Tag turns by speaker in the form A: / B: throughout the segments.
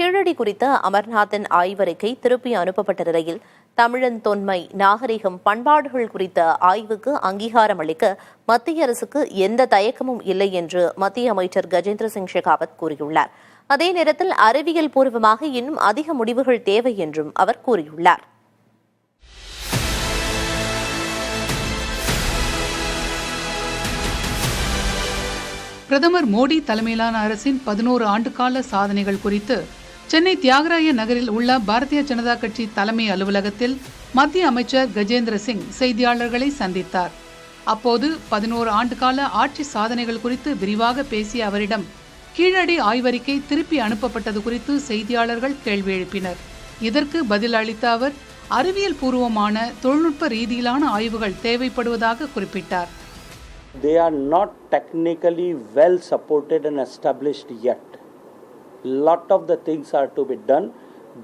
A: கீழடி குறித்த அமர்நாத்தின் ஆய்வறிக்கை திருப்பி அனுப்பப்பட்ட நிலையில் தமிழன் தொன்மை, நாகரிகம், பண்பாடுகள் குறித்த ஆய்வுக்கு அங்கீகாரம் அளிக்க மத்திய அரசுக்கு எந்த தயக்கமும் இல்லை என்று மத்திய அமைச்சர் கஜேந்திர சிங் ஷெகாவத் கூறியுள்ளார். அதே நேரத்தில் அறிவியல் பூர்வமாக இன்னும் அதிக முடிவுகள் தேவை என்றும் அவர் கூறியுள்ளார்.
B: பிரதமர் மோடி தலைமையிலான அரசின் 11 ஆண்டுகால சாதனைகள் குறித்து சென்னை தியாகராய நகரில் உள்ள பாரதிய ஜனதா கட்சி தலைமை அலுவலகத்தில் மத்திய அமைச்சர் கஜேந்திர சிங் செய்தியாளர்களை சந்தித்தார். அப்போது 11 ஆண்டுகால ஆட்சி சாதனைகள் குறித்து விரிவாக பேசிய அவரிடம் கீழடி ஆய்வறிக்கை திருப்பி அனுப்பப்பட்டது குறித்து செய்தியாளர்கள் கேள்வி எழுப்பினர். இதற்கு பதில் அளித்த அவர் அறிவியல் பூர்வமான தொழில்நுட்ப ரீதியிலான ஆய்வுகள் தேவைப்படுவதாக குறிப்பிட்டார்.
C: They are not technically well supported and established yet. Lot of the things are to be done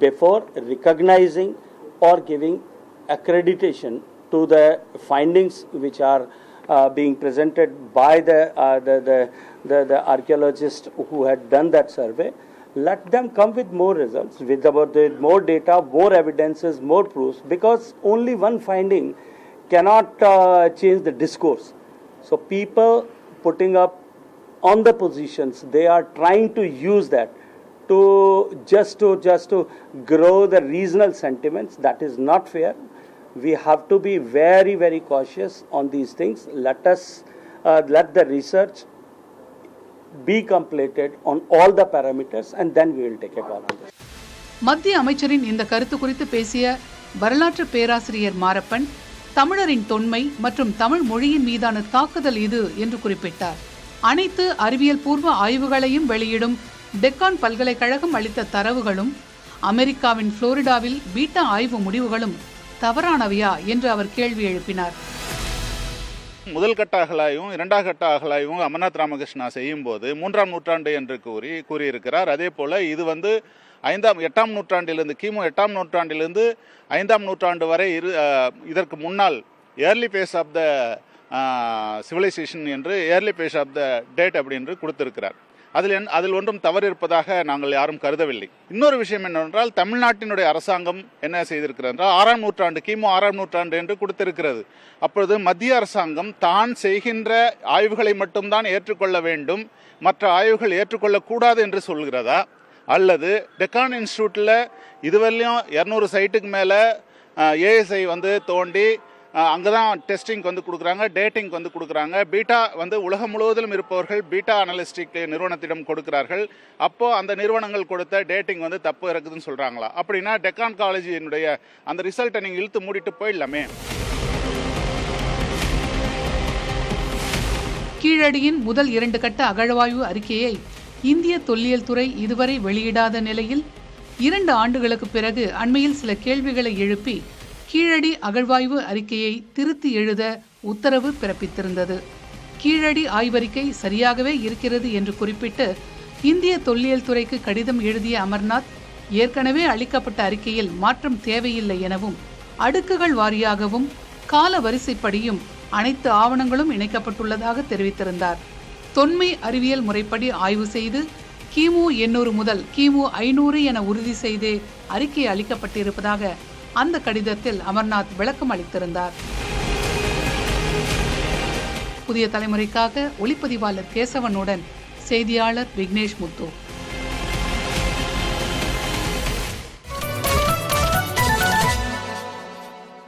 C: before recognizing or giving accreditation to the findings which are being presented by the archaeologists who had done that survey. Let them come with more results, with more data, more evidences, more proofs, because only one finding cannot change the discourse. So people putting up on the positions, they are trying to use that to just to grow the regional sentiments. That is not fair. We have to be very, very cautious on these things. Let the research be completed on all the parameters and then we will take a call on this.
B: மத்திய அமைச்சரின் இந்த கருத்து குறித்து பேசிய வரலாற்று பேராசிரியர் மாரப்பன், தமிழரின் தொன்மை மற்றும் தமிழ் மொழியின் மீதான தாக்குதல் இது என்று குறிப்பிட்டார். அனைத்து அறிவியல் பூர்வ ஆய்வுகளையும் வெளியிடும் டெக்கான் பல்கலைக்கழகம் அளித்த தரவுகளும் அமெரிக்காவின் புளோரிடாவில் பீட்டா ஆய்வு முடிவுகளும் தவறானவையா என்று அவர் கேள்வி எழுப்பினார்.
D: முதல் கட்ட அகழாய்வும் இரண்டாம் கட்ட அகழாய்வும் அமர்நாத் ராமகிருஷ்ணா செய்யும் போது 3ஆம் நூற்றாண்டு என்று கூறியிருக்கிறார். அதே போல இது 8ஆம் நூற்றாண்டிலிருந்து கிமு 8ஆம் நூற்றாண்டிலிருந்து 5ஆம் நூற்றாண்டு வரை இதற்கு முன்னால் early phase of the civilization என்று early phase of the date அப்படி என்று கொடுத்திருக்கிறார். அதில் ஒன்றும் தவறு இருப்பதாக நாங்கள் யாரும் கருதவில்லை. இன்னொரு விஷயம் என்னவென்றால் தமிழ்நாட்டினுடைய அரசாங்கம் என்ன செய்திருக்கிறது என்றால் 6ஆம் நூற்றாண்டு கிமு 6ஆம் நூற்றாண்டு என்று கொடுத்திருக்கிறது. அப்பொழுது மத்திய அரசாங்கம் தான் செய்கின்ற ஆய்வுகளை மட்டும்தான் ஏற்றுக்கொள்ள வேண்டும், மற்ற ஆய்வுகள் ஏற்றுக்கொள்ளக்கூடாது என்று சொல்கிறதா, அல்லது டெக்கான் இன்ஸ்டியூட்டில் இதுவரையிலும் 200 சைட்டுக்கு மேலே ஏஎஸ்ஐ தோண்டி அங்கே தான் டெஸ்டிங் கொடுக்குறாங்க, டேட்டிங் கொடுக்குறாங்க. பீட்டா உலகம் முழுவதிலும் இருப்பவர்கள் பீட்டா அனலிஸ்டிக் நிறுவனத்திடம் கொடுக்கிறார்கள். அப்போது அந்த நிறுவனங்கள் கொடுத்த டேட்டிங் தப்பு இருக்குதுன்னு சொல்கிறாங்களா? அப்படின்னா டெக்கான் காலேஜினுடைய அந்த ரிசல்ட்டை நீங்கள் இழுத்து மூடிட்டு போயிடலாமே.
B: கீழடியின் முதல் 2 கட்ட அகழ்வாய்வு அறிக்கையை இந்திய தொல்லியல் துறை இதுவரை வெளியிடாத நிலையில் 2 ஆண்டுகளுக்கு பிறகு அண்மையில் சில கேள்விகளை எழுப்பி கீழடி அகழ்வாய்வு அறிக்கையை திருத்தி எழுத உத்தரவு பிறப்பித்திருந்தது. கீழடி ஆய்வறிக்கை சரியாகவே இருக்கிறது என்று குறிப்பிட்டு இந்திய தொல்லியல் துறைக்கு கடிதம் எழுதிய அமர்நாத் ஏற்கனவே அளிக்கப்பட்ட அறிக்கையில் மாற்றம் தேவையில்லை எனவும் அடுக்குகள் வாரியாகவும் கால வரிசைப்படியும் அனைத்து ஆவணங்களும் இணைக்கப்பட்டுள்ளதாக தெரிவித்திருந்தார். தொன்மை அறிவியல் முறைப்படி ஆய்வு செய்து கிமு 800 முதல் கிமு 500 என உறுதி செய்தே அறிக்கை அளிக்கப்பட்டிருப்பதாக அந்த கடிதத்தில் அமர்நாத் விளக்கம் அளித்திருந்தார். புதிய தலைமுறைக்காக ஒளிப்பதிவாளர் கேசவனுடன் செய்தியாளர் விக்னேஷ் முத்து.